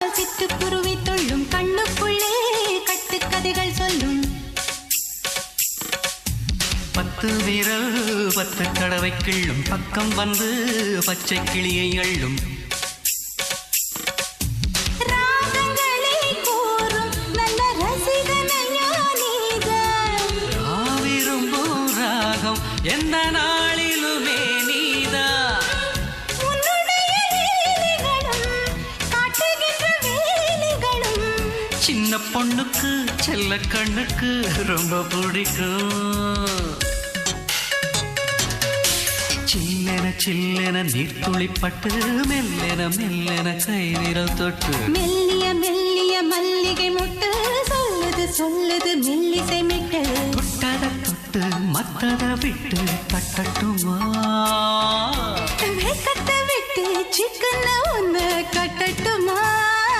சிட்டுக்குருவி தொள்ளும் கண்ணுக்குள்ளே கட்டுக்கதைகள் சொல்லும் 10 விரல் 10 தடவை கிள்ளும் பக்கம் வந்து பச்சை கிளியை அள்ளும் ராகங்களை கூறும் நல்ல ரசிகனையா நீதான் விரும்பும் ராகம் எந்த நாளிலுமே நீதான் உன்னுடைய வேலைகளும் காட்டுகின்ற வேலைகளும் சின்ன பொண்ணுக்கு செல்ல கண்ணுக்கு ரொம்ப பிடிக்கும் சில்லென சில்லென நீர்த்துளிப்பட்டு மெல்லென மெல்லென கை விரல் தொட்டு மெல்லிய மெல்லிய மல்லிகை முட்டு சொல்லுது சொல்லுது மெல்லிசை மிட்டு தொட்டத தொட்டு மத்தத விட்டு தட்டட்டுமா வெக்கத்தை விட்டு சிக்கன ஒன்று கட்டட்டுமா